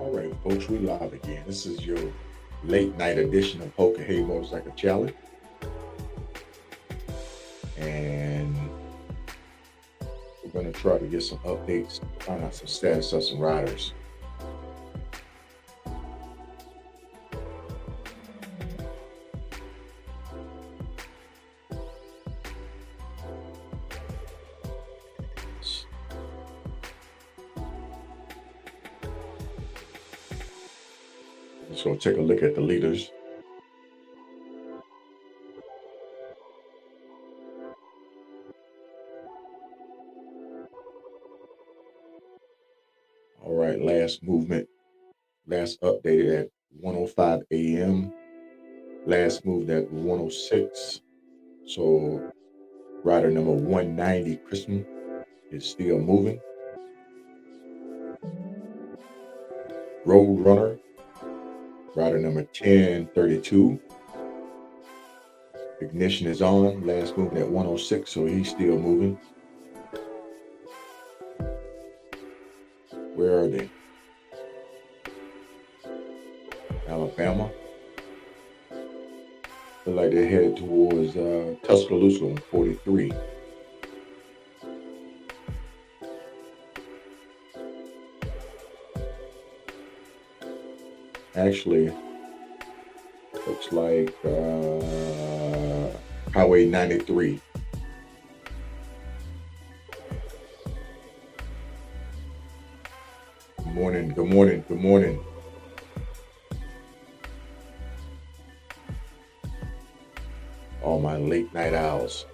All right, folks, we live again. This is your late night edition of Hoka Hey Motorcycle Challenge. And we're going to try to get some updates, find out some status of some riders. Let's go take a look at the leaders. All right, last updated at 1:05 a.m. Last moved at 1:06. So rider number 190, Christian, is still moving. Road Runner, rider number 1032. Ignition is on. Last movement at 1:06, so he's still moving. Where are they? Alabama. Look like they're headed towards Tuscaloosa on 43. Actually, looks like Highway 93. Good morning, good morning, good morning. All my late night owls.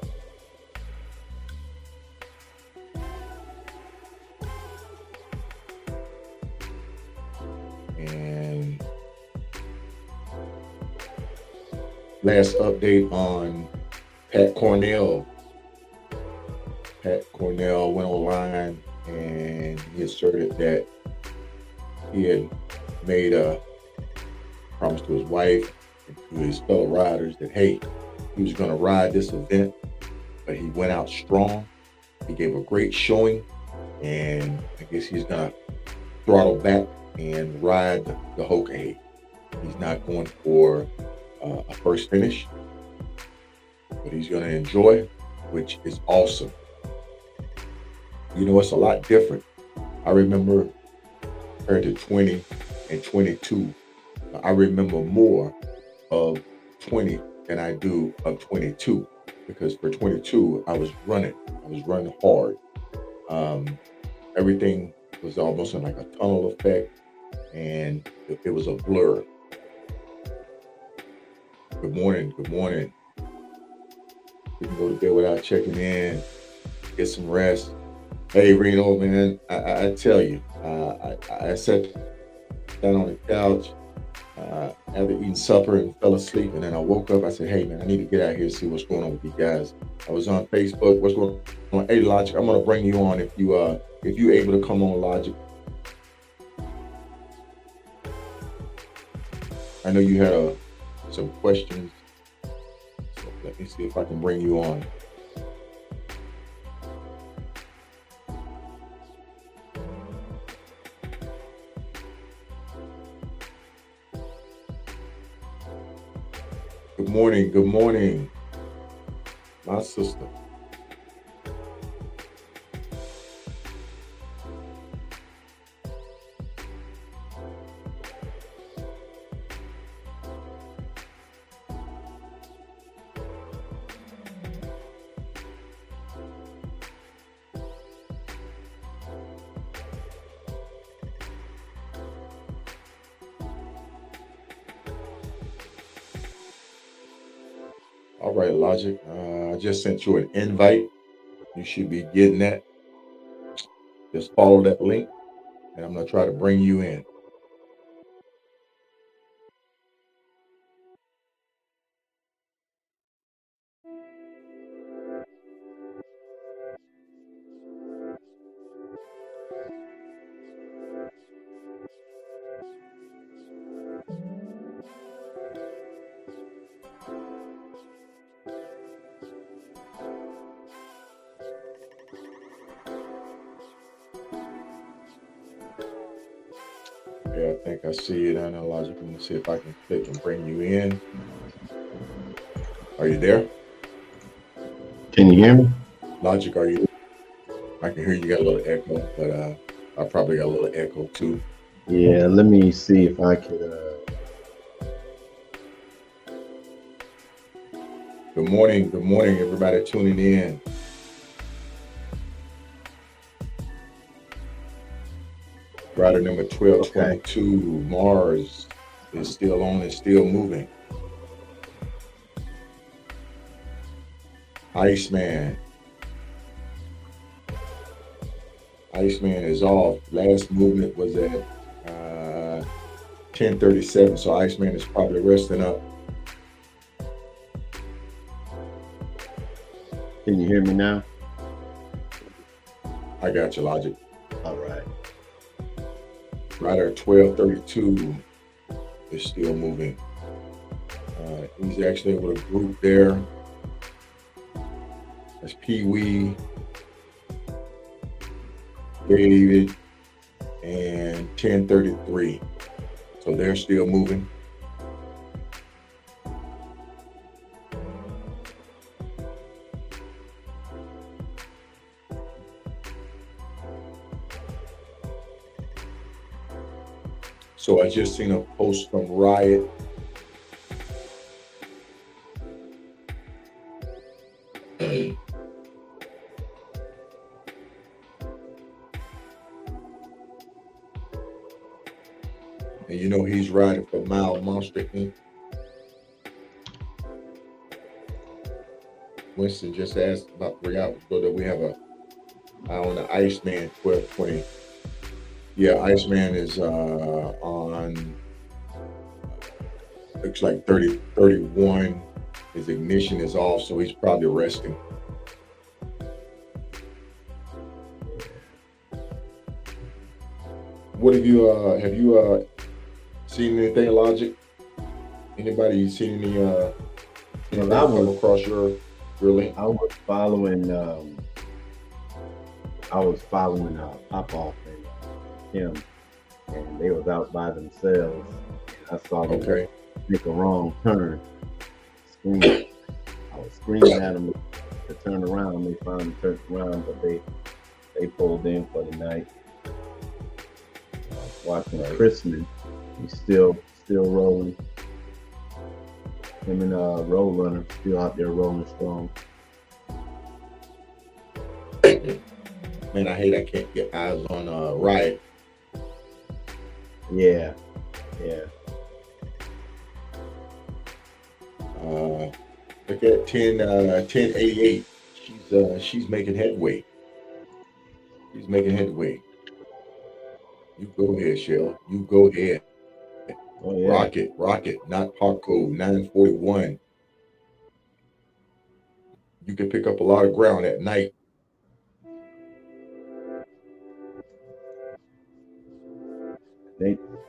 And last update on Pat Cornell. Pat Cornell went online and he asserted that he had made a promise to his wife and to his fellow riders that, hey, he was going to ride this event, but he went out strong. He gave a great showing, and I guess he's going to throttle back and ride the Hoka Hey. He's not going for a first finish, but he's going to enjoy, which is awesome. You know, it's a lot different. I remember compared to 20 and 22, I remember more of 20 than I do of 22, because for 22, I was running hard. Everything was almost in like a tunnel effect, and it was a blur. Good morning, good morning. You can go to bed without checking in, get some rest. Hey, Reno, man, I tell you, I sat down on the couch after eating supper and fell asleep, and then I woke up. I said, hey, man, I need to get out here and see what's going on with you guys. I was on Facebook. What's going on? Hey, Logic, I'm gonna bring you on if you able to come on, Logic. I know you had some questions, so let me see if I can bring you on. Good morning, my sister. All right, Logic. I just sent you an invite. You should be getting that. Just follow that link, and I'm going to try to bring you in. Yeah, I think I see it. I know Logic. Let me see if I can click and bring you in. Are you there? Can you hear me? Logic, are you? I can hear you got a little echo, but I probably got a little echo too. Yeah, let me see if I could. Good morning, everybody tuning in. Rider number Okay. 1222, Mars is still on and still moving. Iceman. Iceman is off. Last movement was at 10:37, so Iceman is probably resting up. Can you hear me now? I got you, Logic. All right. Rider 1232 is still moving. He's actually with a group there. That's Pee Wee, David, and 1033. So they're still moving. So I just seen a post from Riot. And you know he's riding for Mild Monster Inc. Winston just asked about 3 hours ago that we have a on the Iceman 1220. Yeah, Iceman is on looks like 3031. His ignition is off, so he's probably resting. What have you seen anything, Logic? Anybody seen any Well, anything come across your link? I was following. I was following Pop Off and him, and they was out by themselves. And I saw them Okay. make a wrong turn. Screaming. I was screaming at them to turn around. They finally turned around, but they pulled in for the night. Watching Right. Chrisman, he's still rolling. Him and Roadrunner still out there rolling strong. Man, I hate I can't get eyes on Riot. Yeah. Look at 1088. She's making headway. She's making headway. You go ahead, Shell. You go ahead. Oh yeah. Rocket, not park code 941. You can pick up a lot of ground at night.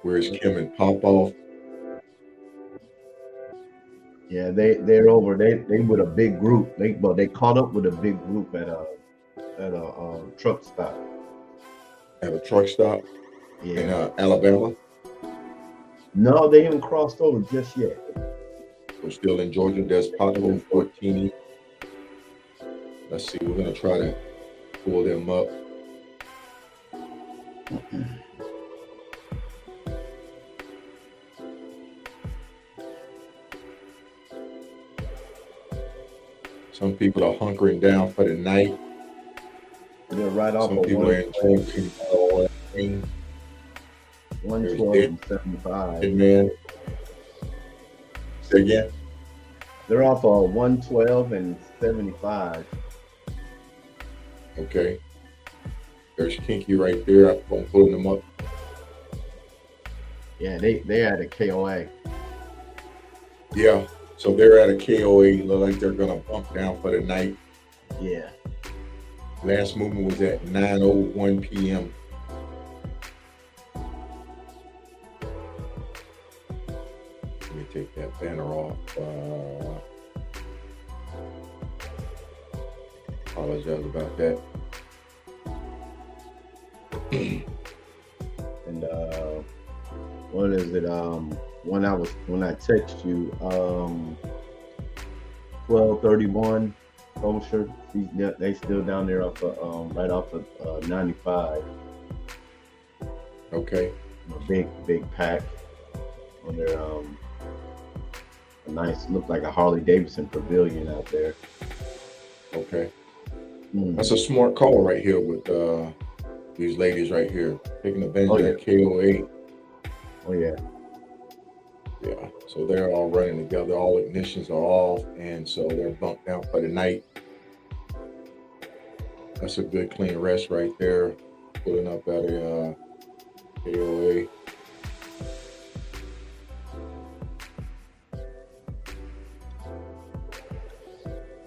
Where's Kim and Popoff? Yeah, they're over. They with a big group. They caught up with a big group at a truck stop. At a truck stop in Yeah. Alabama. No, they haven't crossed over just yet. We're still in Georgia. There's Pothole 14. Let's see. We're gonna try to pull them up. Some people are hunkering down for the night. They're right off Some of people are enjoying 112 and 75. Man. Say again. They're off of 112 and 75. Okay. There's Kinky right there. I'm pulling them up. Yeah, they at a KOA. Yeah. So they're at a KOA. Look like they're gonna bump down for the night. Yeah. Last movement was at 9:01 p.m. Let me take that banner off. Apologize about that. And what is it? When I text you, 1231 Kosher. They still down there off of right off of 95. Okay. A big pack on their a nice, look like a Harley Davidson pavilion out there. Okay. That's a smart call right here with these ladies right here taking advantage of that KOA. Oh yeah. Yeah. So they're all running together. All ignitions are off, and so they're bumped down for the night. That's a good clean rest right there. Pulling up at a KOA.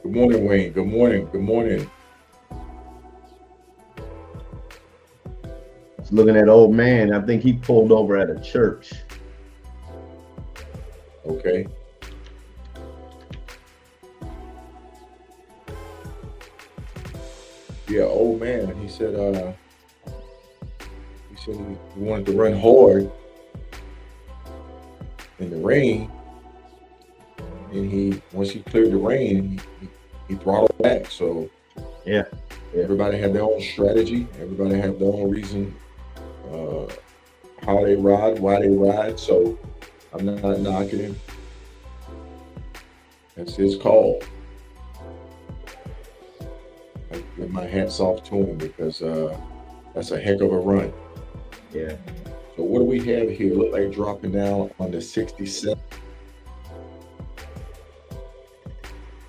Good morning, Wayne. Good morning. Good morning. Looking at old man, I think he pulled over at a church. Okay. Yeah, old man. He said he wanted to run hard in the rain, and once he cleared the rain, he throttled back. So yeah. Everybody had their own strategy. Everybody had their own reason how they ride, why they ride. So I'm not knocking him. That's his call. I give my hats off to him because that's a heck of a run. Yeah. So what do we have here? Look like dropping down on the 67.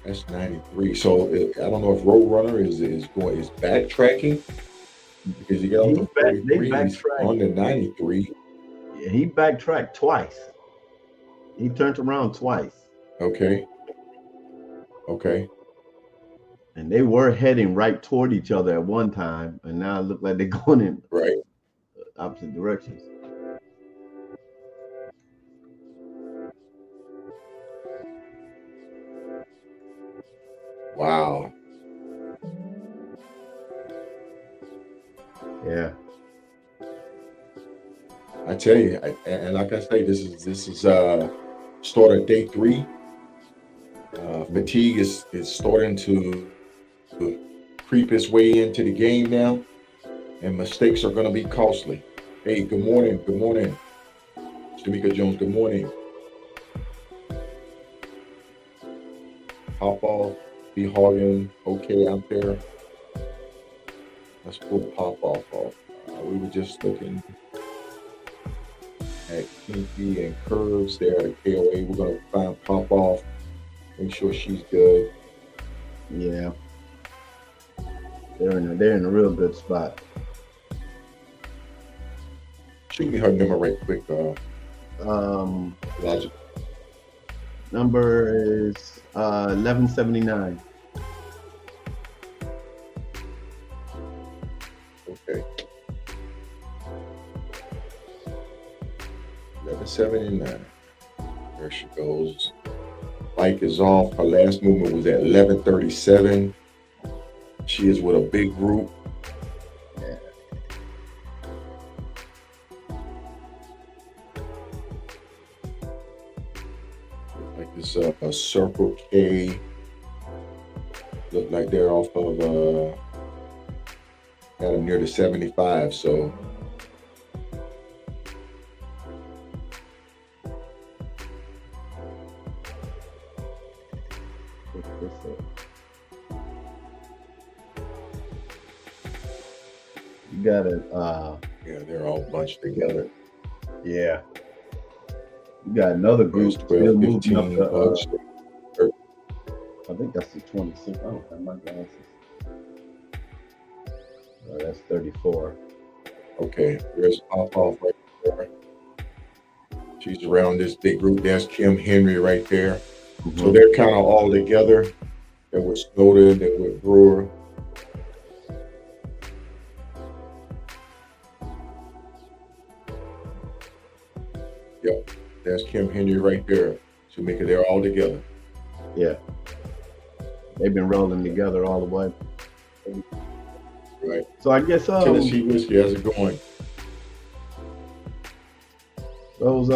That's 93. So I don't know if Roadrunner is backtracking because he got on the 43. He's on the 93. Yeah, he backtracked twice. He turned around twice. Okay. And they were heading right toward each other at one time, and now it looked like they're going in opposite directions. Wow. Yeah. I tell you, and like I say, this is start of day 3. Fatigue is starting to creep its way into the game now, and mistakes are going to be costly. Hey, good morning. Good morning. Shamika Jones, good morning. Pop off, be hogging, okay out there. Let's pull pop off. We were just looking at Kinky and Curves there at KOA. We're going to find pop off, make sure she's good. Yeah. They're in a real good spot. Shoot me her number right quick. Logic. Number is 1179. Okay. 1179. There she goes. Bike is off. Her last movement was at 1137. She is with a big group. Yeah. Like this a Circle K. Look like they're off of got them near the 75. So you got it. Yeah, they're all bunched together. Yeah. You got another group 12, 15, up to, I think that's the 26. I don't have my glasses. That's 34. Okay, there's pop off right there. She's around this big group. There's Kim Henry right there. Mm-hmm. So they're kind of all together. There was Snowden, there was Brewer. Yep, there's Kim Henry right there. Shamika, they're all together. Yeah. They've been rolling together all the way. Right. So I guess Tennessee Whiskey, how's it going? those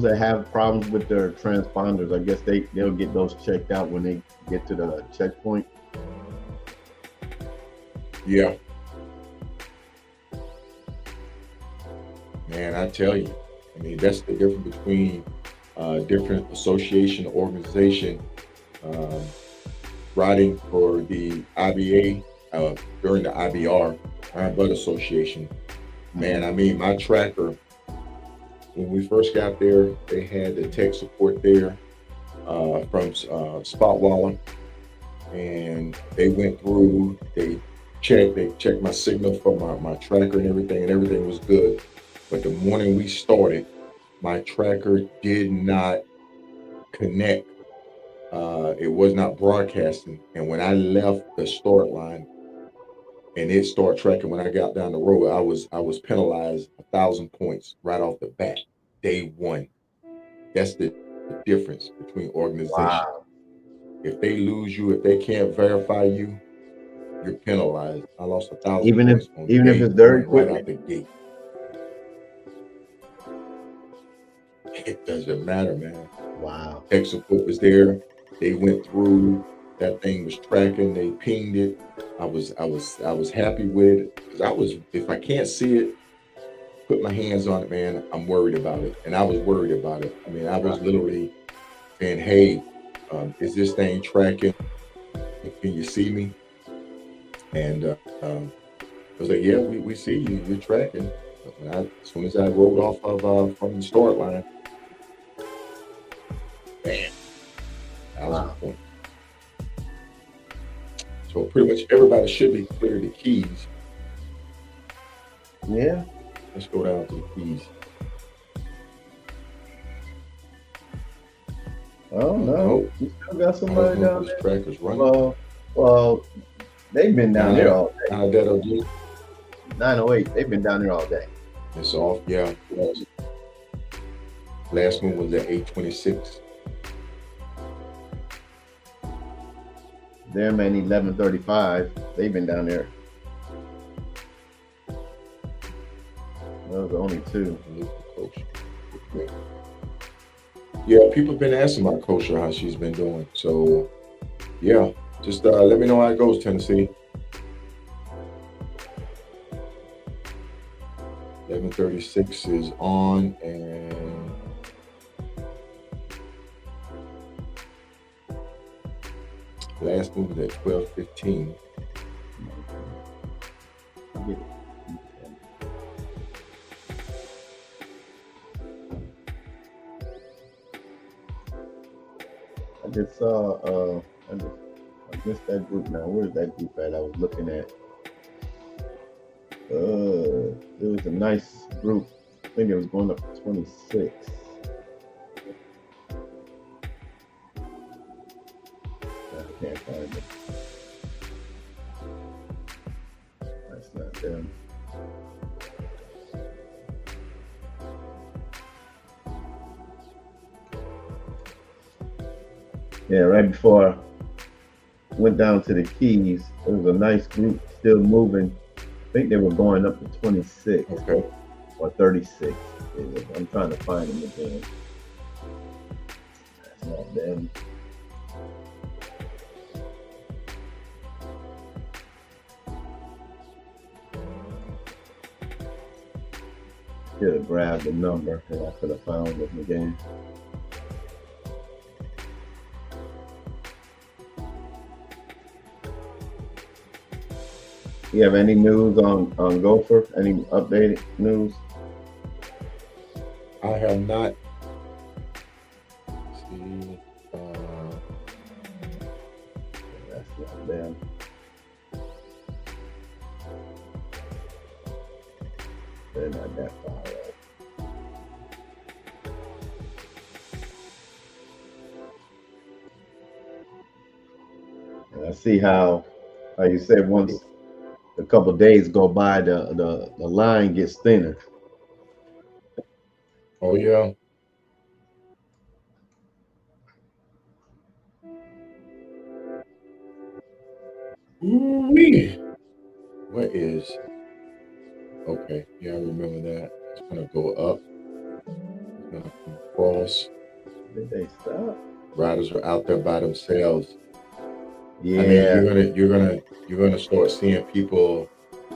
that have problems with their transponders, I guess they'll get those checked out when they get to the checkpoint. Yeah, man, I tell you, I mean, that's the difference between different association organization um, riding for the IBA during the IBR, Iron Blood Association. Man, Mm-hmm. I mean, my tracker, when we first got there, they had the tech support there from Spotwalla, and they went through, they checked my signal for my tracker and everything was good. But the morning we started, my tracker did not connect. It was not broadcasting. And when I left the start line and it started tracking, when I got down the road, I was penalized 1,000 points right off the bat, day one. That's the difference between organizations. Wow. If they lose you, if they can't verify you, you're penalized. I lost a thousand Even if points on even if day it's their one, right out equipment. the gate. It doesn't matter, man. Wow. Tech support was there. They went through. That thing was tracking. They pinged it. I was happy with it because I was. If I can't see it, put my hands on it, man. I'm worried about it, and I was worried about it. I mean, I was Right. literally saying, "Hey, is this thing tracking? Can you see me?" And I was like, "Yeah, we see you. You're tracking." But as soon as I rolled off of from the start line, bam, thousand Wow. points. So pretty much everybody should be clear the keys. Yeah. Let's go down to the keys. I don't know. No, You still got I don't somebody know if down this there? track is running. Well, well, they've been down there Nah, all day. that'll do. 908. They've been down there all day. It's off. Yeah. Last one was at 8:26. Them and 1135. They've been down there. Those are only two. Coach. Yeah, people have been asking about Kosher, how she's been doing. So, yeah, just let me know how it goes, Tennessee. 11:36 is on, and last move is at 12:15. I just saw I missed that group now. Where's that group at? I was looking at. It was a nice group. I think it was going up to 26. I can't find it. That's not them. Yeah, right before I went down to the Keys, it was a nice group still moving. I think they were going up to 26 Okay. or 36. I'm trying to find them again. That's not them. Should have grabbed the number and I could have found them again. You have any news on Gopher? Any updated news? I have not. Let's see. That's not them. They're not that far out. And I see how you said once a couple of days go by, the line gets thinner. Oh, yeah. Ooh-wee. What is? Okay. Yeah, I remember that. It's going to go up. Cross. Did they stop? Riders are out there by themselves. Yeah. I mean, you're gonna start seeing people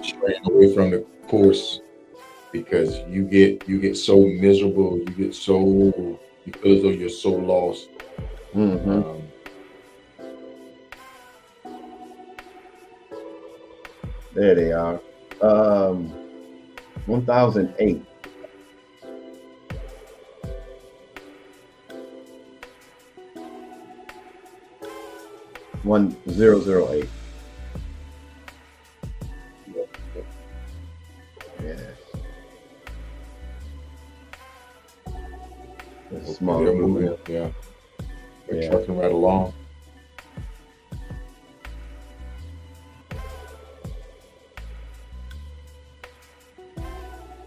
straying away from the course because you get so miserable, you feel as though you're so lost. Mm-hmm. Um, There they are. 1008. 1008. Yeah. It's a small they're group. moving, yeah. They're Yeah. trucking right along.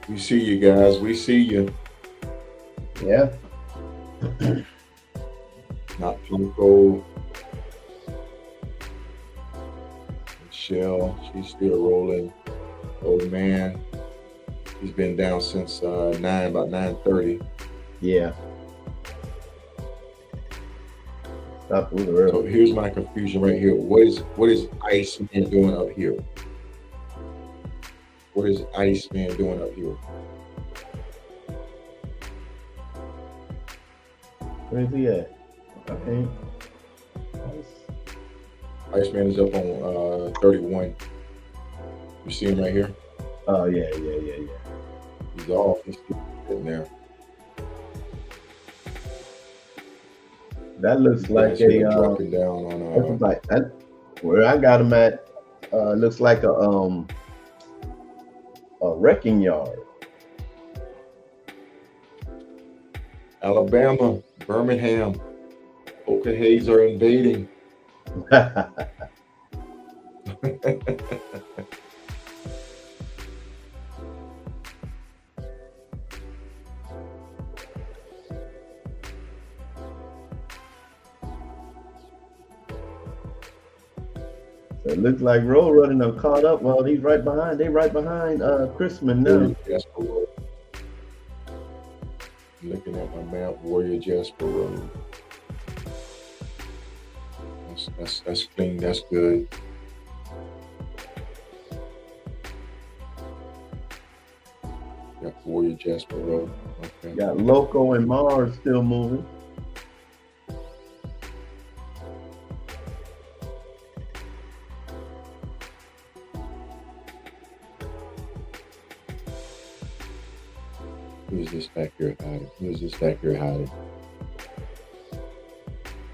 We see you guys. We see you. Yeah. Not too cold. Michelle, she's still rolling. Old man, he's been down since about 9:30. Yeah. Stop a little So early. here's my confusion right here. What is Iceman doing up here? What is Iceman doing up here? Where's he at? Okay. Iceman is up on 31. You see him right here? Oh yeah. He's off. He's still sitting there. That looks like Guys, a dropping down on that, where I got him at. Looks like a wrecking yard. Alabama, Birmingham. Hoka Heys are invading. So it looks like Road Running them caught up. Well, he's right behind. They right behind Chrisman now. Warrior Jasper Road. Looking at my map, Warrior Jasper Road. That's clean. That's good. Got Warrior Jasper Road. Okay. Got Loco and Mars still moving. Who's this back here hiding? Who's this back here hiding?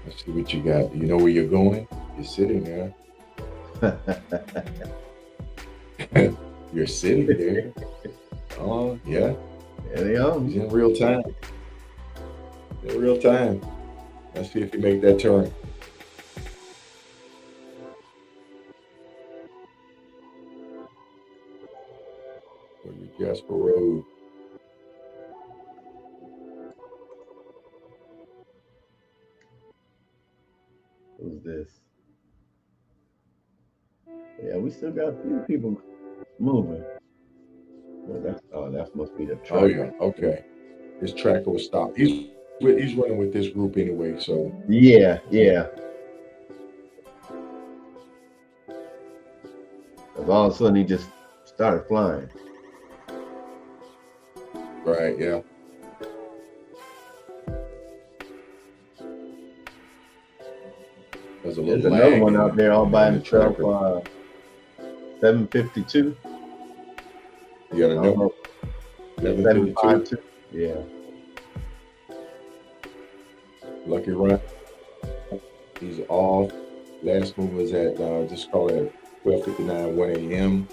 Let's see what you got. You know where you're going? You're sitting there. You're sitting there. Oh, yeah. There they are. He's in real time. In real time. Let's see if you make that turn. Warrior Jasper Road. Who's this? Yeah, we still got a few people moving. Well, that must be the track. Oh yeah, okay. His tracker was stopped. He's running with this group anyway, so Yeah. Cause all of a sudden he just started flying. right, yeah. There's a little There's another lag one in out there all by the himself. tracker. 752. You got a number? 752. 752. Yeah. Lucky Run. He's off. Last move was at just call it 12:59, 1 a.m.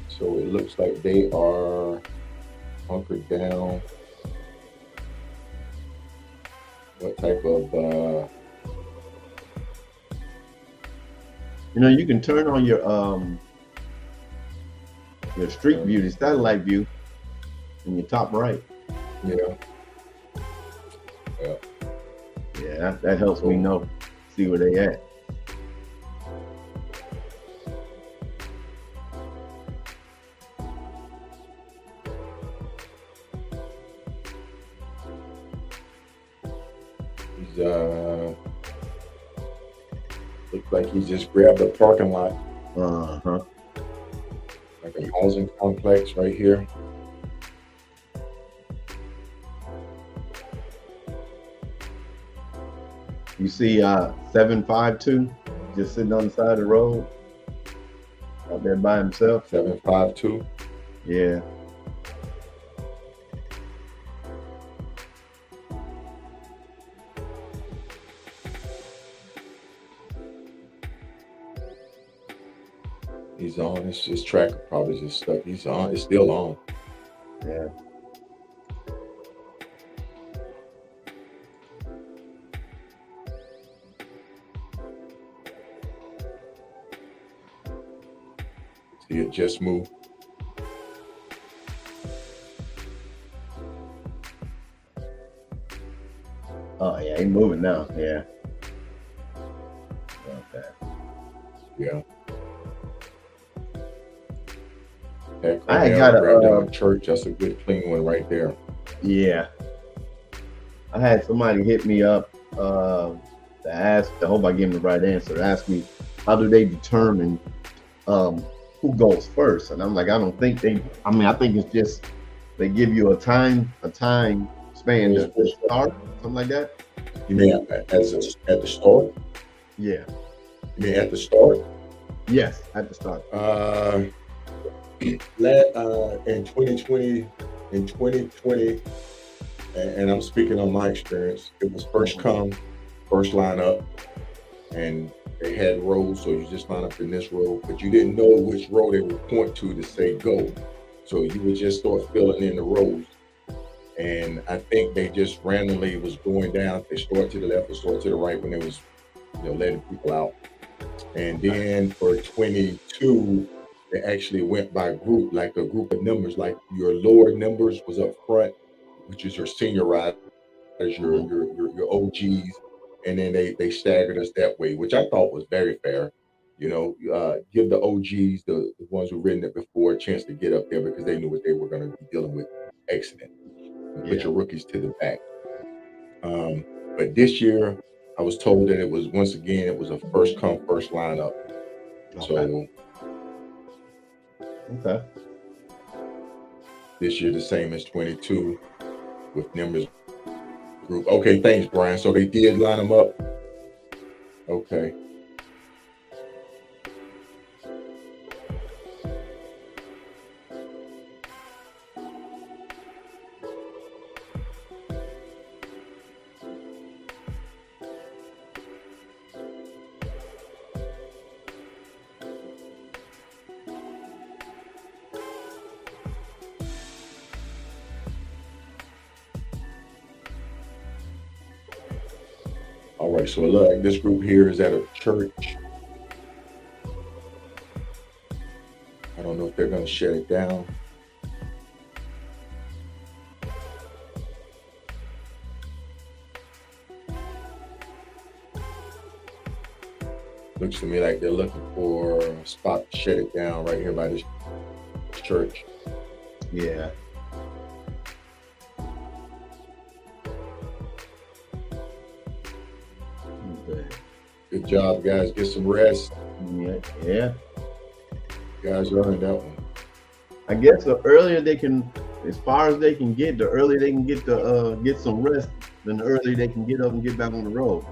So it looks like they are hunkered down. What type of You can turn on your street view, the satellite view, in your top right. yeah. Yeah, that helps me know, see where they at. He's looks like he just grabbed a parking lot, Uh-huh. like a housing complex right here. You see 752 just sitting on the side of the road out there by himself. 752. Yeah. He's on. His tracker probably just stuck. He's on. It's still on. Yeah. See it just moved. Oh yeah, he's moving now. Yeah. Okay. Yeah. I got a church. That's a good clean one right there. Yeah. I had somebody hit me up to ask. I hope I give them the right answer. Ask me, how do they determine who goes first? And I'm like, I don't think they. I mean, I think it's just they give you a time span to start, something like that. You mean at the start? Yeah. You mean at the start? Yes, at the start. In 2020, and I'm speaking on my experience, it was first come, first line up, and they had rows, so you just line up in this row, but you didn't know which row they would point to say go. So you would just start filling in the rows. And I think they just randomly was going down. They start to the left or start to the right when they was, letting people out. And then for 22, they actually went by group, like a group of numbers, like your lower numbers was up front, which is your senior riders, your OGs, and then they staggered us that way, which I thought was very fair. Give the OGs, the ones who've ridden it before, a chance to get up there because they knew what they were going to be dealing with. Excellent. Put your rookies to the back. But this year, I was told that it was a first come, first line up. Okay. So this year the same as 22 with numbers group. Okay, thanks, Brian. So they did line them up. Okay. All right, so look, this group here is at a church. I don't know if they're going to shut it down. Looks to me like they're looking for a spot to shut it down right here by this church. Yeah. Good job, guys. Get some rest. Yeah. You guys earned that one. I guess the earlier they can, as far as they can get, the earlier they can get to get some rest, then the earlier they can get up and get back on the road.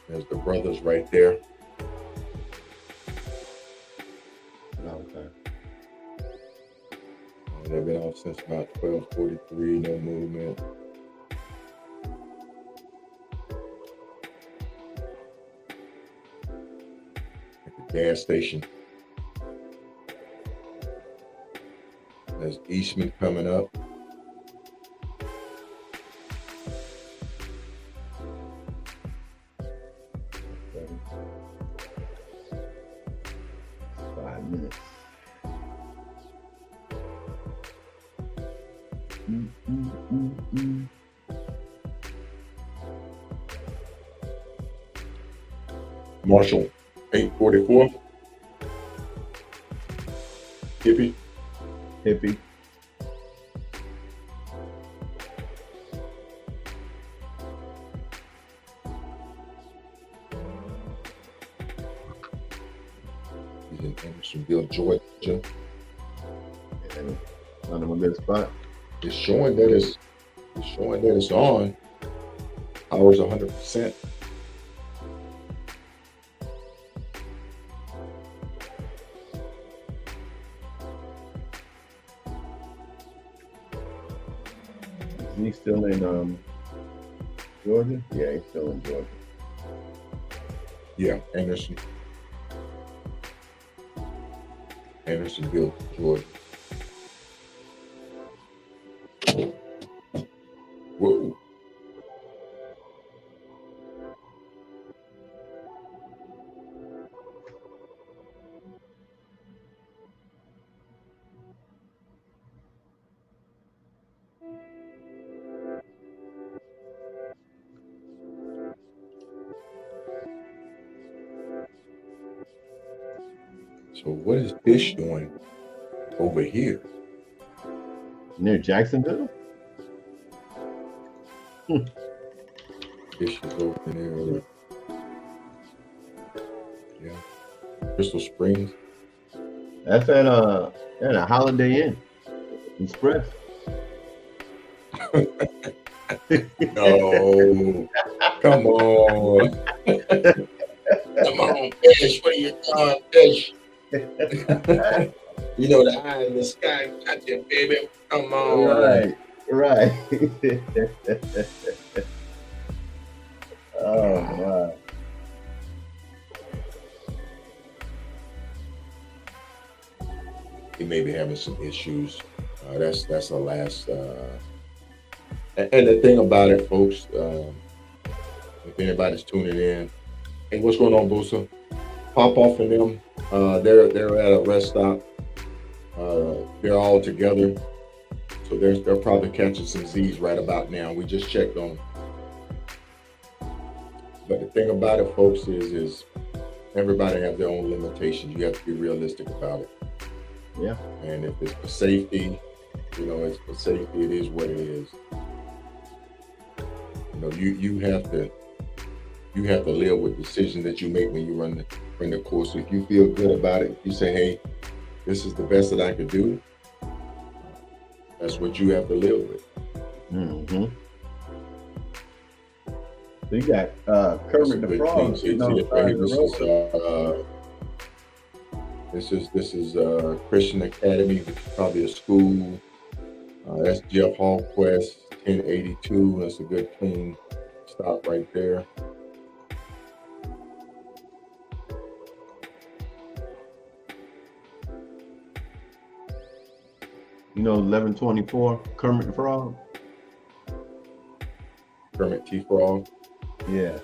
There's the brothers right there. Okay. They've been off since about 12:43. No movement. At the gas station. There's Eastman coming up. Marshall 844. Hippie. Hippie. He's in Andersonville, Georgia. And found him a good spot. It's showing that it's on. Power's 100%. Is he still in Georgia? Yeah, he's still in Georgia. Yeah, Andersonville, Georgia. Whoa. So what is Fish doing over here? Near Jacksonville? Fish is over there. Yeah. Crystal Springs. That's at a Holiday Inn. Express. No. Come on. Come on, Fish. What are you doing, Fish? You know the eye in the sky got you, baby. Come on. Right. Oh my. He may be having some issues. That's our last. And the thing about it, folks, if anybody's tuning in, hey, what's going on, Bosa? Pop off in them. They're at a rest stop. They're all together, so they're probably catching some Z's right about now. We just checked on them. But the thing about it, folks, is everybody have their own limitations. You have to be realistic about it. Yeah. And if it's for safety, it's for safety. It is what it is. You have to live with decisions that you make when you run the course. So if you feel good about it, you say, hey, this is the best that I could do. That's what you have to live with. Mm-hmm. So you got Kermit the Frog sitting on the side of the road. This is Christian Academy, which is probably a school. That's Jeff Hallquist, 1082. That's a good clean stop right there. You know, 1124 Kermit the Frog. Kermit T. Frog. Yeah.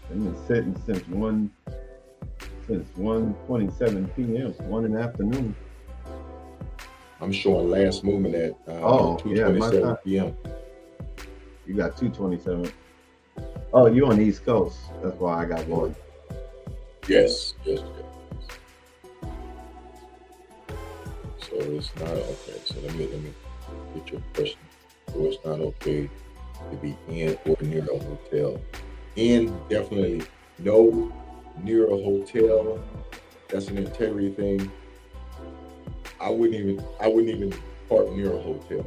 They've been sitting since 1:27 p.m. 1 in the afternoon. I'm showing last movement at 2:27 p.m. You got 2:27. Oh, you on the East Coast. That's why I got one. Yes. So it's not okay. So let me get your question. So it's not okay to be in or near a hotel. In, definitely no. Near a hotel, that's an integrity thing. I wouldn't even park near a hotel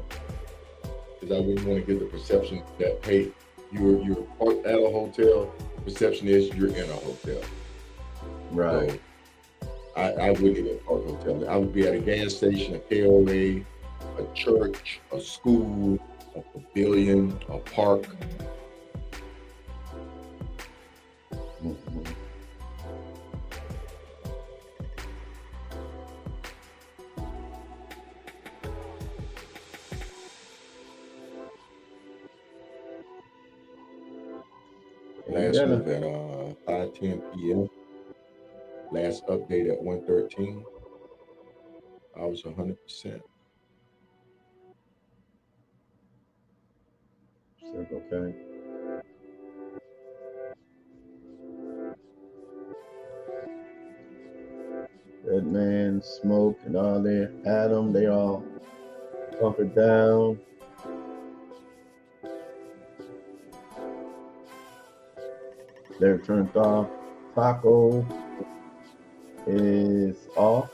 because I wouldn't want to get the perception that, hey, you're parked at a hotel. Perception is you're in a hotel. Right. So I wouldn't even park a hotel. I would be at a gas station, a KOA, a church, a school, a pavilion, a park. Mm-hmm. Last move at 5:10 p.m. Last update at 1:13. I was 100%. Circle K. That man, Smoke, and all there, Adam, they all hunkered down. They're turned off. Taco is off.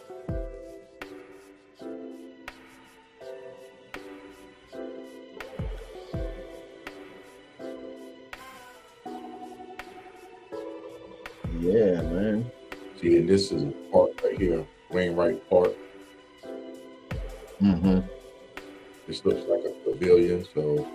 Yeah, man. See, and this is a park right here, Wainwright Park. Mm-hmm. This looks like a pavilion, so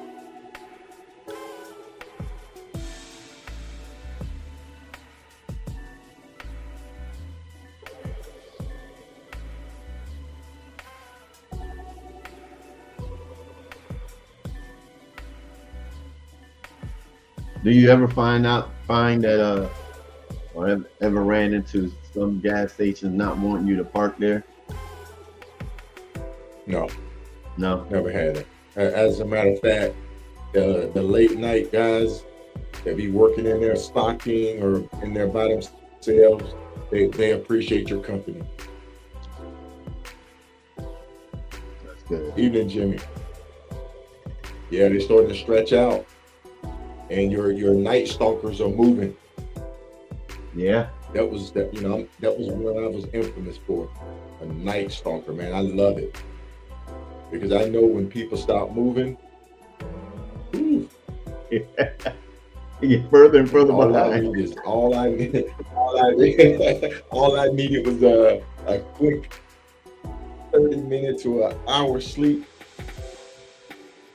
Do you ever find that or ever ran into some gas stations not wanting you to park there? no, No. never had it. As a matter of fact, the late night guys that be working in there stocking or in there by themselves, they appreciate your company. That's good. Even Jimmy. Yeah, they're starting to stretch out. And your night stalkers are moving. Yeah. That was what I was infamous for. A night stalker, man. I love it. Because I know when people stop moving, You get further and further all behind. I needed was a quick 30 minutes to an hour sleep.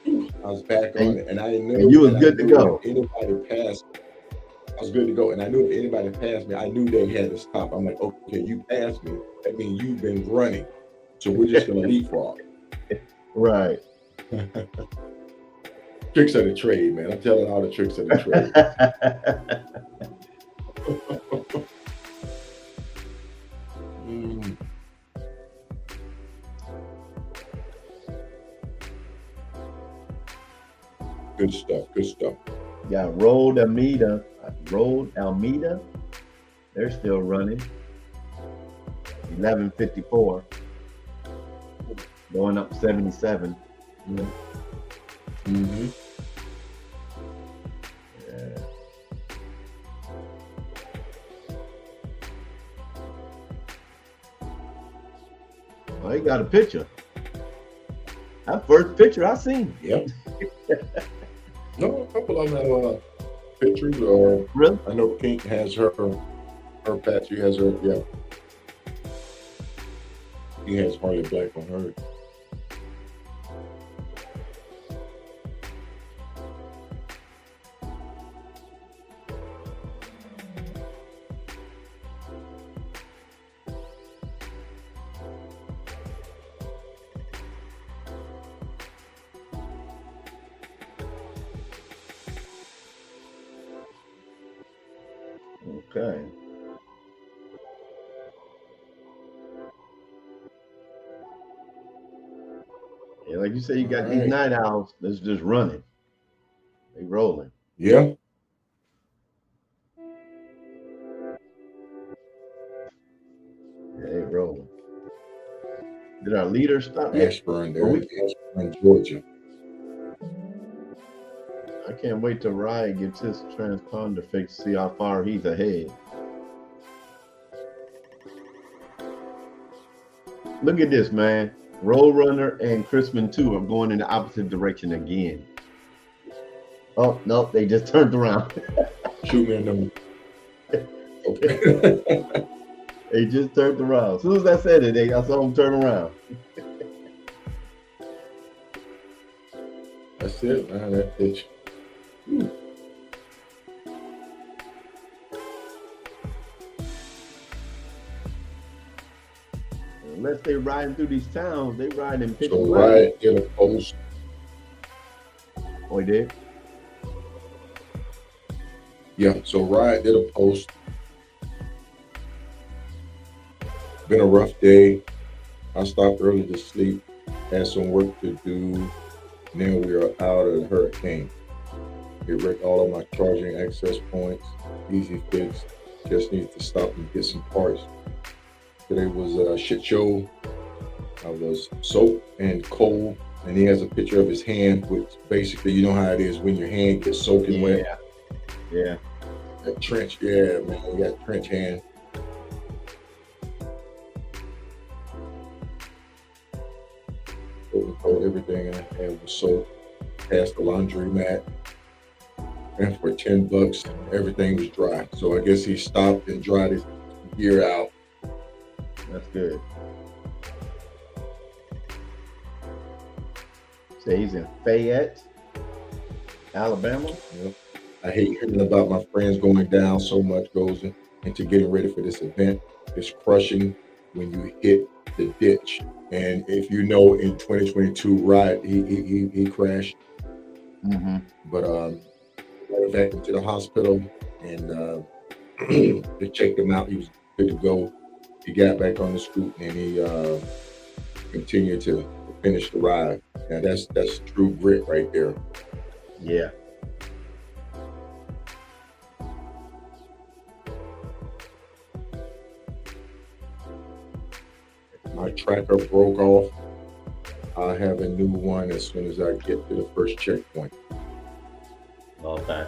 I was back on it, and I knew. And you was good to go. If anybody passed, I was good to go, and I knew if anybody passed me, I knew they had to stop. I'm like, okay, you passed me. That means you've been running, so we're just gonna leapfrog. Right. Tricks of the trade, man. I'm telling all the tricks of the trade. Good stuff. Good stuff. Got Road Almeida. They're still running. 11:54. Going up 77. Mm-hmm. Yeah. Oh, he got a picture. That first picture I seen. Yep. No, a couple of them have pictures. Really? I know Pink has her patch. She has her. Yeah. He has Harley Black on her. Okay. Yeah, like you say, you got these night owls that's just running. They rolling. Yeah. Yeah, they rolling. Did our leader stop yet? Ashburn, there. Ashburn, Georgia. I can't wait till Ryan gets his transponder fixed to see how far he's ahead. Look at this, man. Roadrunner and Chrisman 2 are going in the opposite direction again. Oh, no, they just turned around. Shoot me a number. Okay. They just turned around. As soon as I said it, I saw them turn around. That's it, man. That bitch. Whew. Unless they riding through these towns, they riding in pitch So black. Riot did a post. Oh, he did? Yeah, so Riot did a post. Been a rough day. I stopped early to sleep. Had some work to do. And then we are out of the hurricane. It wrecked all of my charging access points. Easy fix. Just need to stop and get some parts. Today was a shit show. I was soaked and cold, and he has a picture of his hand, which basically, you know how it is when your hand gets soaking wet. Yeah, yeah. That trench, yeah, man, he got trench hand. Cold, everything I had was soaked. Past the laundry mat, and for $10, everything was dry. So I guess he stopped and dried his gear out. That's good. So he's in Fayette, Alabama. Yep. I hate hearing about my friends going down. So much goes into getting ready for this event. It's crushing when you hit the ditch. And if you know, in 2022, right, he crashed. Mm-hmm. But went back into the hospital, and they checked him out. He was good to go. He got back on the scoot, and he continued to finish the ride. Now that's true grit right there. Yeah. My tracker broke off. I'll have a new one as soon as I get to the first checkpoint. Okay.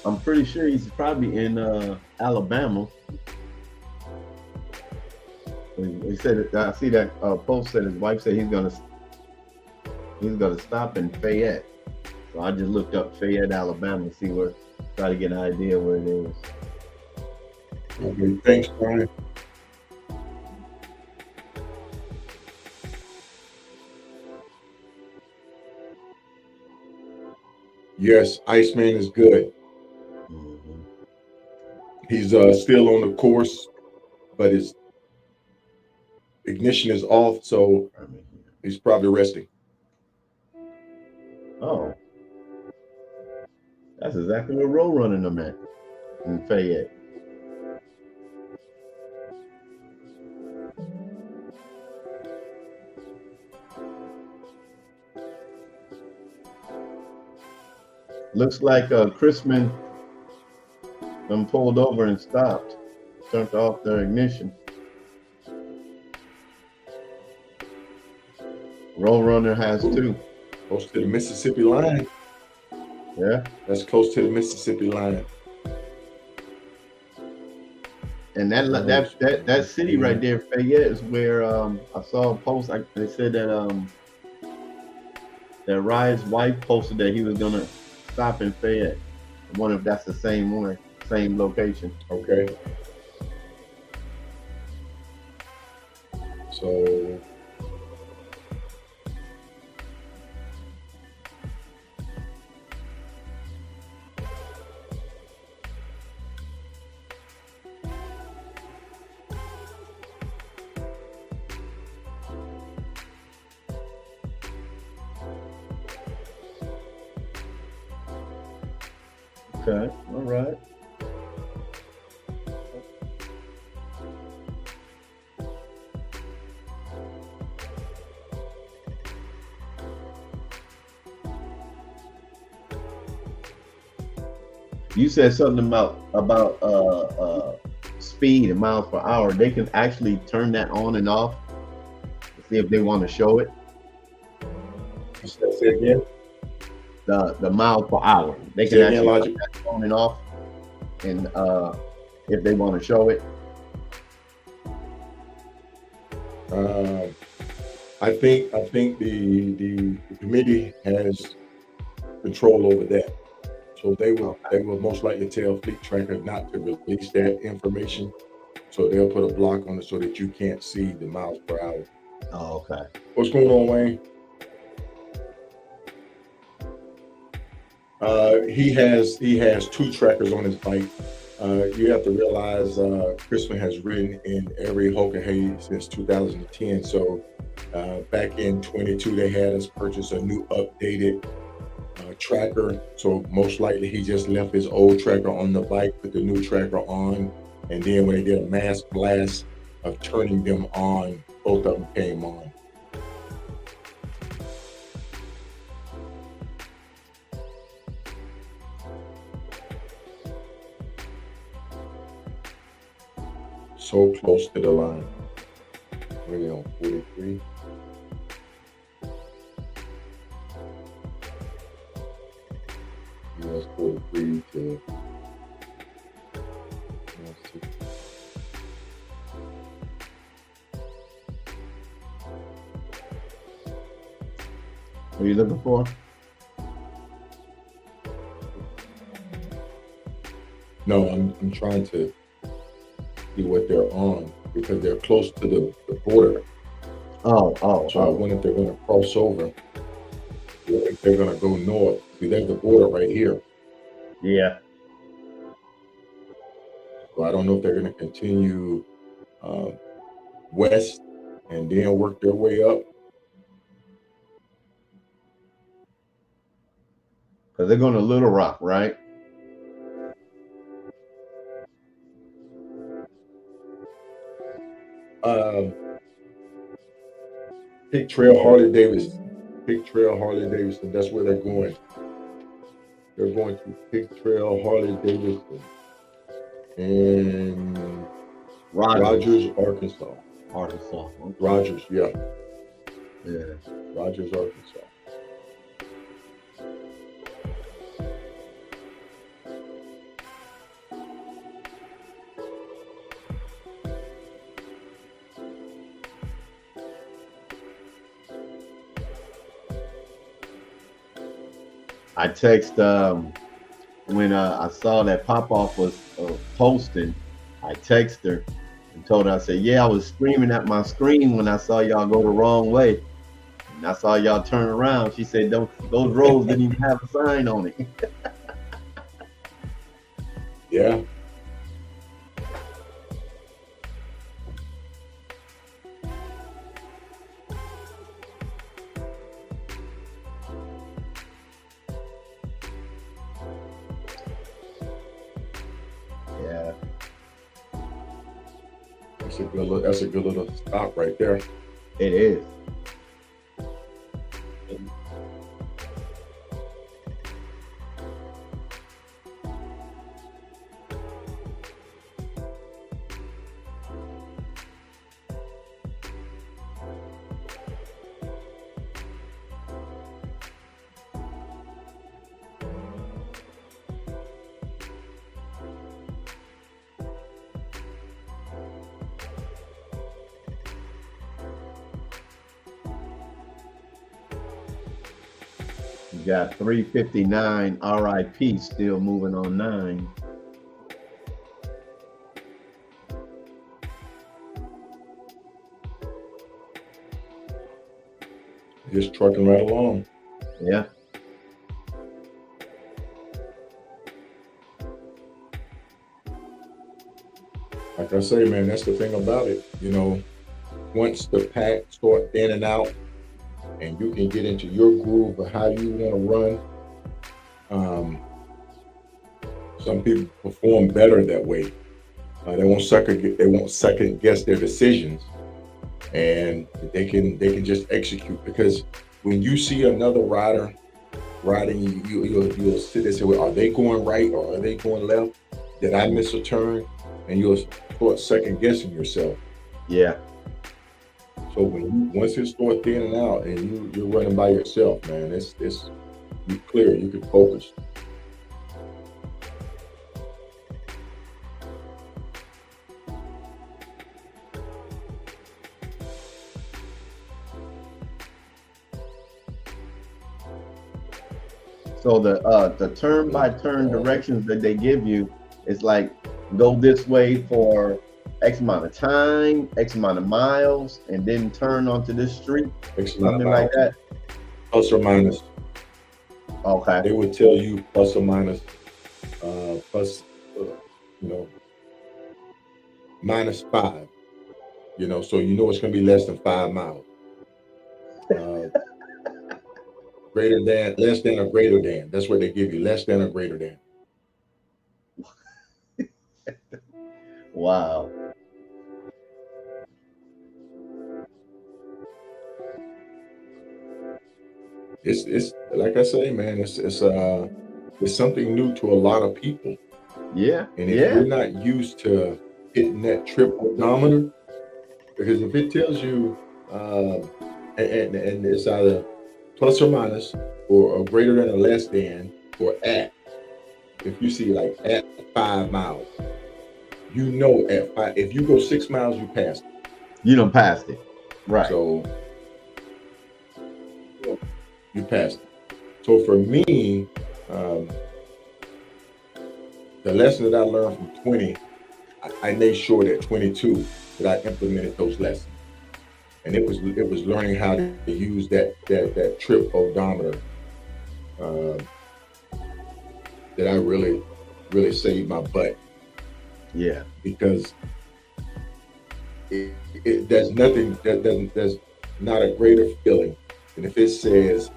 I'm pretty sure he's probably in Alabama. He said, I see that post that his wife said he's gonna stop in Fayette. So I just looked up Fayette, Alabama, to see try to get an idea where it is. Okay, thanks, Brian. Yes, Iceman is good. Mm-hmm. He's still on the course, but his ignition is off, so he's probably resting. Oh, that's exactly where road running them at in Fayette. Looks like Chrisman them pulled over and stopped, turned off their ignition. Roadrunner has too. Close to the Mississippi line. Yeah. That's close to the Mississippi line. And that city right there, Fayette, is where I saw a post. They said that Ryan's wife posted that he was gonna stop in Fayette. I wonder if that's the same one, same location. Okay. So okay, all right. You said something about speed and miles per hour. They can actually turn that on and off to see if they want to show it. say again. The miles per hour. They can actually turn that on and off, and if they want to show it. I think the committee has control over that. So they will most likely tell Fleet Tracker not to release that information. So they'll put a block on it so that you can't see the miles per hour. Oh, okay. What's going on, Wayne? He has two trackers on his bike. You have to realize Crispin has ridden in every Hoka Hey since 2010. So Back in 22, they had us purchase a new updated tracker. So most likely he just left his old tracker on the bike, put the new tracker on, and then when they did a mass blast of turning them on, both of them came on. So close to the line. We're on 43. US 43 to US 60. What are you looking for? No, I'm trying to see what they're on because they're close to the border. So I wonder if they're going to cross over. Or if they're going to go north. See, there's the border right here. Yeah. So I don't know if they're going to continue west and then work their way up. Because they're going to Little Rock, right? Pig Trail Harley Davidson. Pig Trail Harley Davidson. That's where they're going. They're going to Pig Trail Harley Davidson in Rogers, Arkansas. Arkansas. Okay. Rogers, yeah. Yeah. Rogers, Arkansas. I text when I saw that Popoff was posting. I texted her and told her, I said, yeah, I was screaming at my screen when I saw y'all go the wrong way. And I saw y'all turn around. She said, those roads didn't even have a sign on it. Yeah. Yeah. That's a good little stop right there. It is. You got 359 RIP still moving on 9. Just trucking right along. Yeah. Like I say, man, that's the thing about it. You know, once the pack start thinning out and you can get into your groove of how you want to run, some people perform better that way. They won't second guess their decisions, and they can just execute. Because when you see another rider riding, you'll sit there and say, well, are they going right or are they going left? Did I miss a turn? And you'll start second guessing yourself. Yeah. So once it starts thinning out and you're running by yourself, man, it's you clear, you can focus. So the turn by turn directions that they give you is like go this way for X amount of time, X amount of miles, and then turn onto this street, something like that. Plus or minus. Okay. They would tell you plus or minus, -5. So you know it's going to be less than 5 miles. Greater than, less than, or greater than. That's what they give you. Less than or greater than. Wow. It's like I say, man. It's something new to a lot of people. Yeah. And if Yeah. you're not used to hitting that triple odometer, because if it tells you, um, and it's either plus or minus, or greater than or less than, or at. If you see like at 5 miles, you know at five. If you go 6 miles, you passed it. You done passed it. Right. So you passed it. So for me, um, the lesson that I learned from 20, I made sure that 22 that I implemented those lessons, and it was learning how to use that trip odometer, um, that I really saved my butt, Yeah. because there's nothing that doesn't there's not a greater feeling than if it says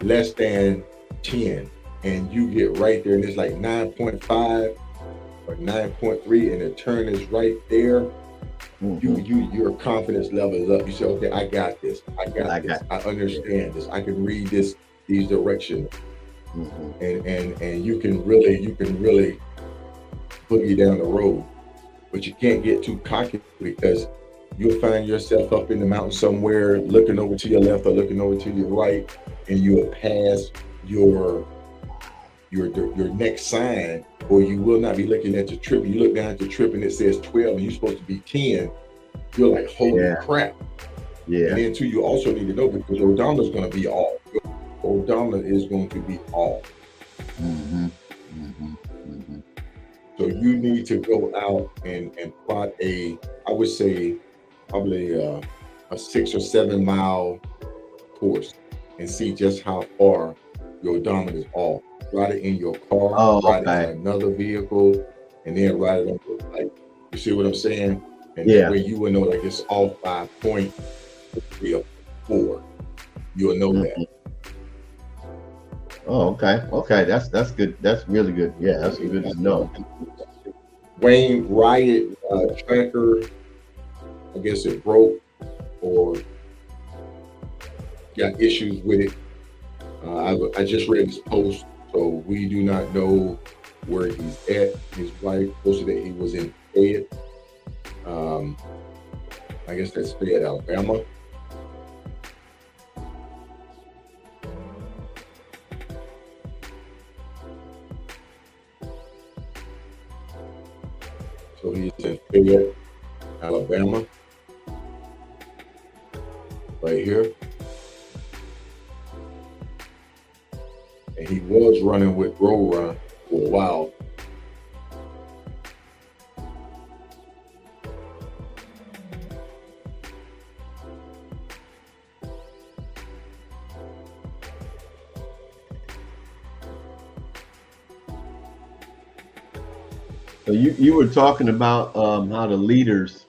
less than 10 and you get right there and it's like 9.5 or 9.3 and the turn is right there. Your confidence level is up. You say, okay, I got this. I This. got I understand this. I can read these directions, and you can really boogie down the road. But you can't get too cocky, because you'll find yourself up in the mountain somewhere, looking over to your left or looking over to your right, and you'll pass your your next sign, or you will not be looking at your trip. You look down at the trip and it says 12 and you're supposed to be 10. You're like, holy crap. Yeah. And then too, you also need to know, because your odometer is going to be off. Your odometer is going to be off. So you need to go out and plot I would say probably a 6 or 7 mile course, and see just how far your odometer is off. Ride it in your car, Oh, ride it okay. in another vehicle, and then ride it on your bike. You see what I'm saying? And Yeah. that way you will know, like, it's off by 0.3 or 4. You'll know that. Oh, okay. Okay. That's good. That's really good. Yeah, that's good to know. Wayne Riot tracker, I guess it broke or got issues with it. I just read his post, so we do not know where he's at. His wife posted that he was in Fayette. I guess that's Fayette, Alabama. So he's in Fayette, Alabama, right here. And he was running with Grow Run for a while. So you were talking about how the leaders,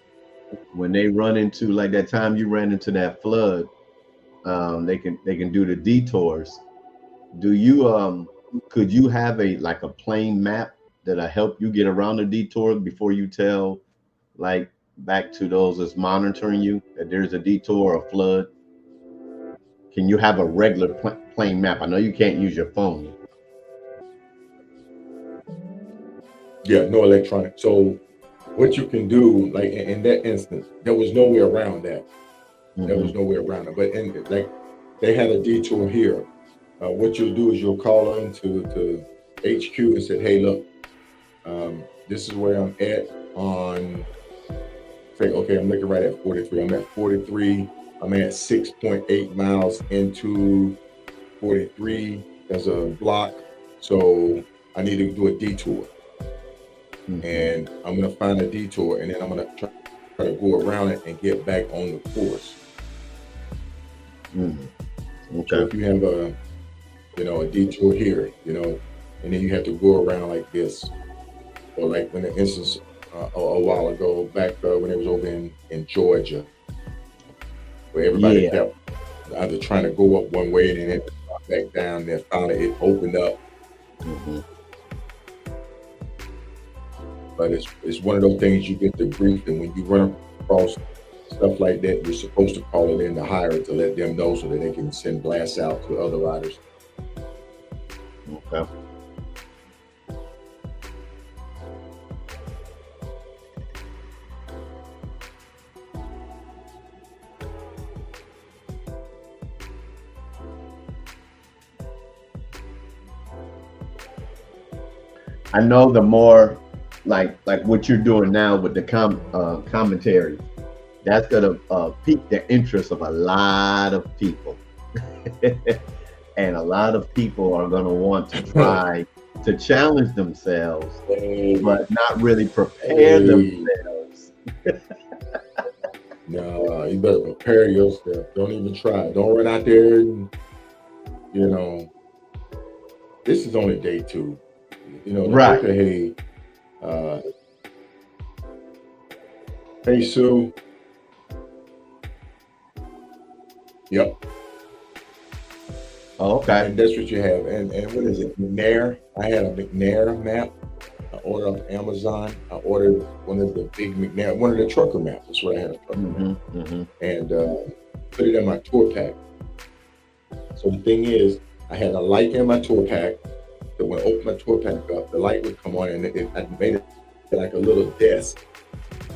when they run into, like that time you ran into that flood, they can do the detours. Do you could you have a plain map that'll help you get around the detour before you tell, like, back to those that's monitoring you that there's a detour or a flood? Can you have a regular plain map? I know you can't use your phone. Yeah, no electronic. So what you can do, like in that instance, there was no way around that. There was no way around it. But like, they had a detour here. What you'll do is you'll call into HQ and say, hey, look, this is where I'm at on, say, okay, I'm looking right at 43. I'm at 43. I'm at 6.8 miles into 43. There's a block. So I need to do a detour. And I'm going to find a detour, and then I'm going to try to go around it and get back on the course. Okay. So if you have a detour here, and then you have to go around like this, or like when the instance a while ago back when it was over in Georgia, where everybody kept either trying to go up one way and then it drop back down. Then finally it opened up. Mm-hmm. But it's one of those things you get debriefed, and when you run across stuff like that, you're supposed to call it in to hire to let them know so that they can send blasts out to other riders. Okay. I know the more like what you're doing now with the commentary, that's gonna pique the interest of a lot of people. And a lot of people are gonna want to try to challenge themselves, but not really prepare themselves. No, you better prepare yourself. Don't even try. Don't run out there and, this is only day 2. The Right. Hoka Hey Sue. Yep. Oh, okay. And that's what you have. And what is it? McNair. I had a McNair map. I ordered off Amazon. I ordered one of the big McNair, one of the trucker maps. That's what I had, a trucker map. And put it in my tour pack. So the thing is, I had a light in my tour pack. So when I opened my tour pack up, the light would come on, and I made it like a little desk.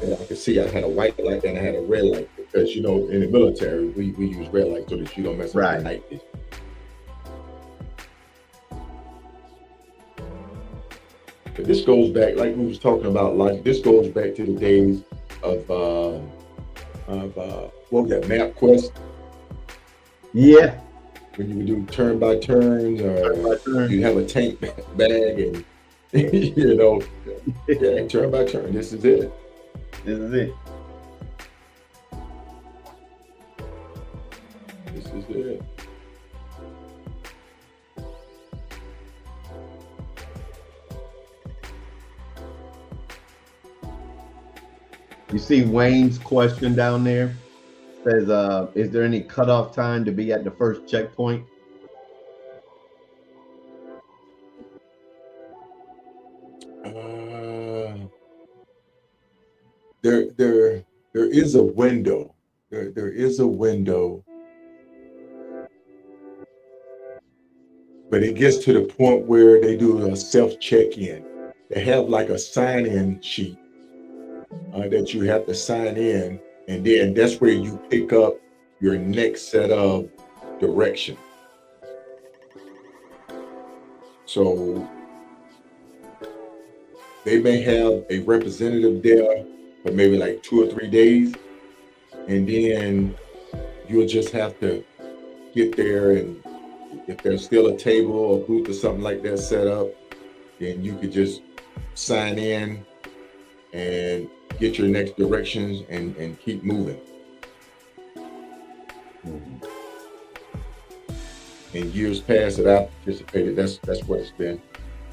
And I could see I had a white light and I had a red light because, in the military, we use red light so that you don't mess up the night vision. But this goes back, like we was talking about, like this goes back to the days of what was that, MapQuest? Yeah. When you would do turn by turns, or you have a tank bag, and yeah, turn by turn. This is it. This is it. This is it. You see Wayne's question down there? Says, is there any cutoff time to be at the first checkpoint? There is a window. There is a window, but it gets to the point where they do a self check-in. They have like a sign-in sheet that you have to sign in, and then that's where you pick up your next set of direction. So they may have a representative there for maybe like 2 or 3 days, and then you'll just have to get there, and if there's still a table or booth or something like that set up, then you could just sign in and get your next directions and keep moving. In years past that I've participated, that's what it's been,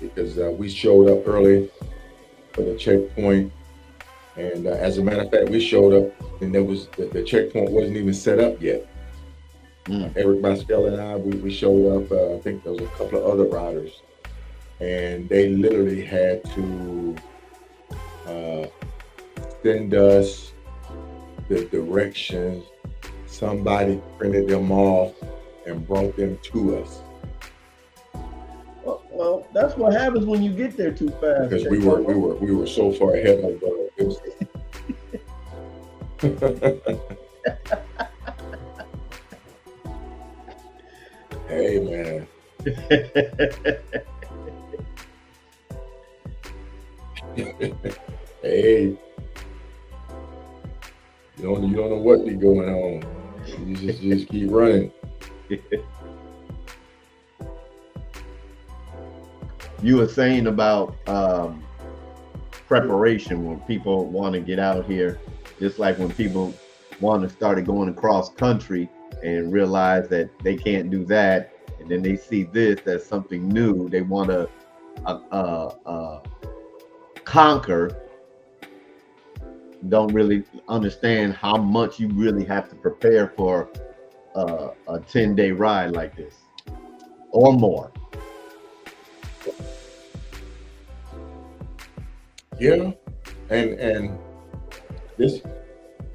because we showed up early for the checkpoint, and as a matter of fact, we showed up and there was the checkpoint wasn't even set up yet. Eric Baskel and I, we showed up. I think there was a couple of other riders, and they literally had to send us the directions. Somebody printed them off and brought them to us. Well, that's what happens when you get there too fast. Because we were so far ahead of it. Hey man. Hey. You don't know what be going on. You just keep running. You were saying about preparation when people want to get out here, just like when people want to start going across country and realize that they can't do that, and then they see this as something new they want to conquer, don't really understand how much you really have to prepare for a 10-day ride like this or more? Yeah, and this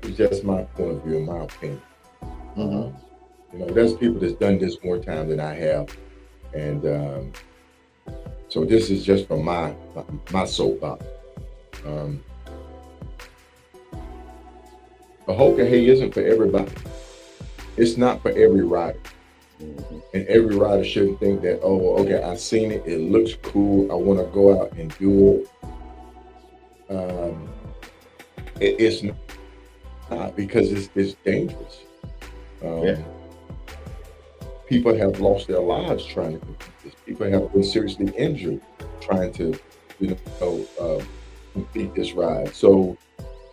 is just my point of view, in my opinion. Mm-hmm. Um, there's people that's done this more time than I have, and so this is just from my soapbox. Um, a Hoka Hey isn't for everybody. It's not for every rider. Mm-hmm. And every rider shouldn't think that, oh, okay, I've seen it. It looks cool. I want to go out and do it. It's not, because it's dangerous. Yeah. People have lost their lives trying to complete this. People have been seriously injured trying to, complete this ride. So,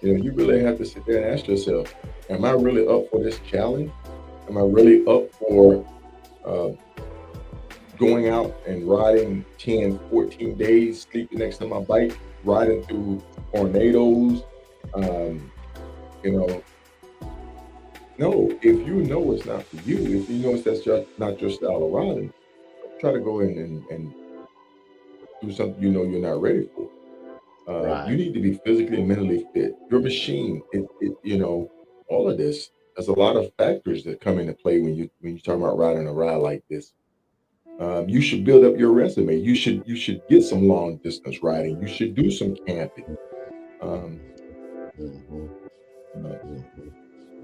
you really have to sit there and ask yourself, am I really up for this challenge? Am I really up for uh, going out and riding 10, 14 days, sleeping next to my bike, riding through tornadoes? You know, no, if you know it's not for you, if you know that's just not your style of riding, try to go in and do something you're not ready for. You Right. need to be physically and mentally fit. Your machine, all of this. There's a lot of factors that come into play when you talk about riding a ride like this. You should build up your resume. You should get some long distance riding. You should do some camping. Um, Mm-hmm. uh,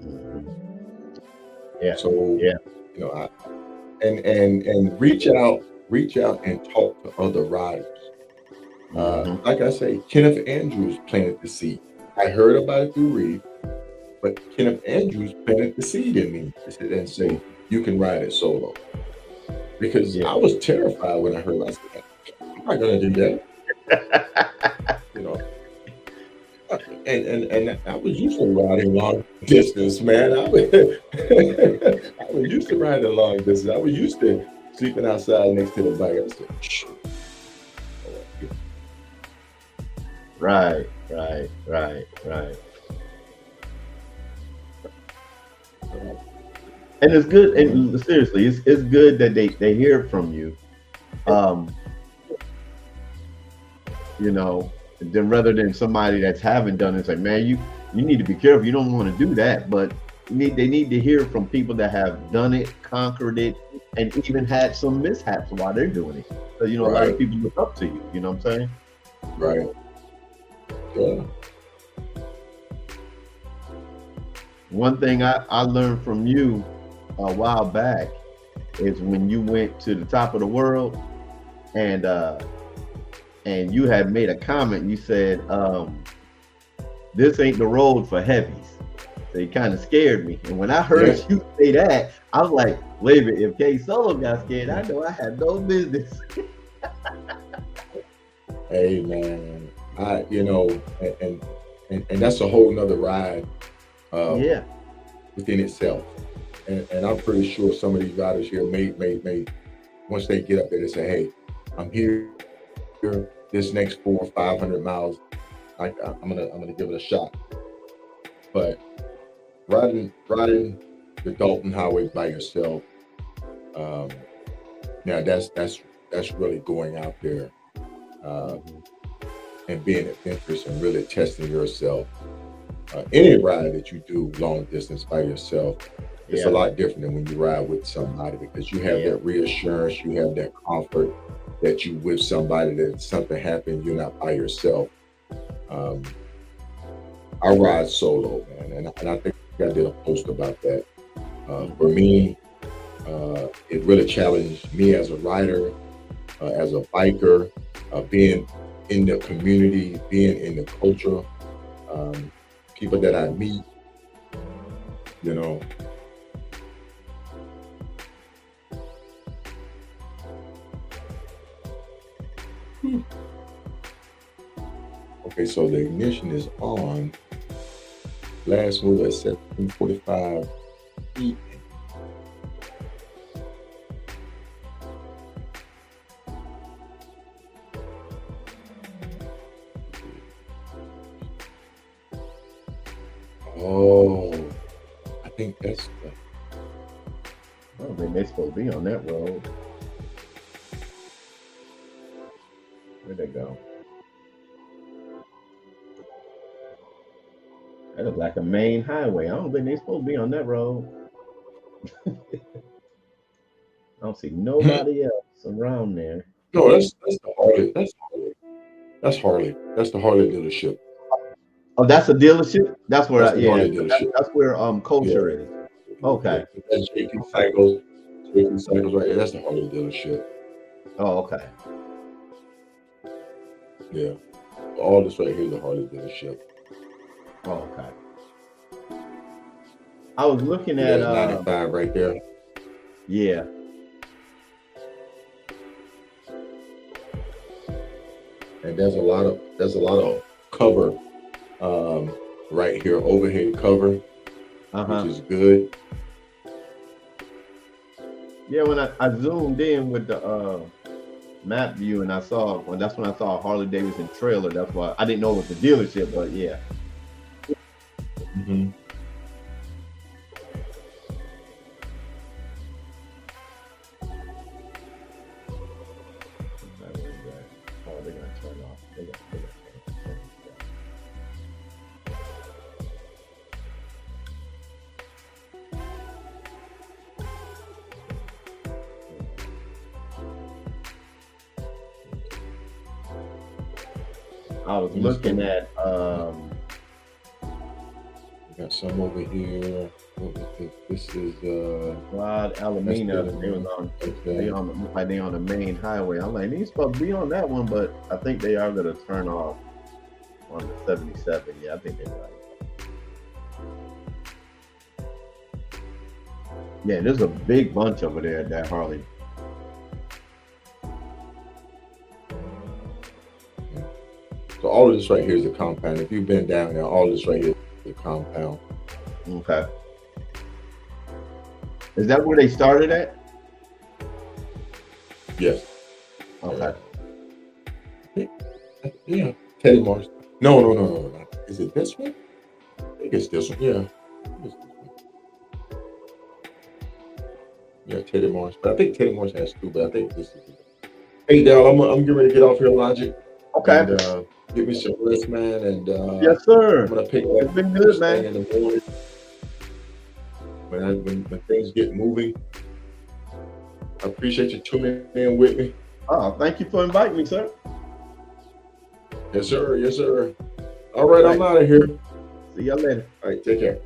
Mm-hmm. Yeah. so Yeah. I, and reach out and talk to other riders. Mm-hmm. Like I say, Kenneth Andrews planted the seed. I heard about it through Reed, but Kenneth Andrews planted the seed in me and say, you can ride it solo. Because Yeah. I was terrified when I heard I said, I'm not gonna do that. You know, and I was used to riding long distance, man. I was used to riding long distance. I was used to sleeping outside next to the bike. I said, Right. Right. Right. Right. And it's good. And seriously, it's good that they hear from you. Um, then rather than somebody that's haven't done it, it's like, man, you need to be careful. You don't want to do that, but they need to hear from people that have done it, conquered it, and even had some mishaps while they're doing it. So a lot of right, people look up to you. You know what I'm saying? right, yeah, One thing I learned from you a while back is when you went to the top of the world and you had made a comment. You said, this ain't the road for heavies. So it kind of scared me. And when I heard yeah. you say that, I was like, wait a minute, if KSolo got scared, I know I had no business. Hey, man, and that's a whole nother ride Yeah. within itself. And I'm pretty sure some of these riders here may once they get up there, they say, hey, I'm here this next 400 or 500 miles. I'm gonna give it a shot. But riding the Dalton Highway by yourself, um, now that's really going out there uh, and being adventurous and really testing yourself. Any ride that you do long distance by yourself, it's a Yeah. lot different than when you ride with somebody, because you have Yeah. that reassurance, you have that comfort that you with somebody, that if something happened, you're not by yourself. Um, I ride solo, man, and I think I did a post about that. For me, it really challenged me as a rider, as a biker, being in the community, being in the culture, um, people that I meet, you know. Okay, so the ignition is on. Last move at 7:45 p.m. Oh, I think that's the don't think they're supposed to be on that road. Where'd they go? That looks like a main highway. I don't think they're supposed to be on that road. I don't see nobody else around there. No, that's the Harley. That's Harley. That's the Harley dealership. Oh, that's a dealership. That's where, That's the Harley dealership. that's where Kosher is. Okay. That's JP Cycles. JP Cycles right there. That's the Harley dealership. Oh, okay. Yeah. All this right here is the Harley dealership. Oh, okay. I was looking at 95 right there. Yeah. And there's a lot of cover right here, overhead cover, which is good. Yeah, when I zoomed in with the map view and that's when I saw a Harley Davidson trailer. That's why I didn't know it was the dealership, but yeah. Mm-hmm. Oh, they're gonna turn off. They're gonna turn off. I was looking at got some over here. This is Rod Alameda. They was on they on the main highway. I'm like, they're supposed to be on that one, but I think they are gonna turn off on the 77. Yeah, I think they're right. Yeah, there's a big bunch over there at that Harley. So all of this right here is the compound. If you've been down there, all this right here is the compound. Okay. Is that where they started at? Yes. Okay. Yeah. Teddy Mars. No. Is it this one? I think it's this one. Yeah. Yeah, Teddy Mars. But I think Teddy Mars has two, but I think this is it. Hey, Dal, I'm getting ready to get off here, Logic. Okay. And, give me some rest, man. And yes, sir. I'm gonna pick up. It's been good, man. In the morning. When things get moving. I appreciate you tuning in with me. Oh, thank you for inviting me, sir. Yes, sir. Yes, sir. All right, I'm out of here. See y'all later. All right, take care.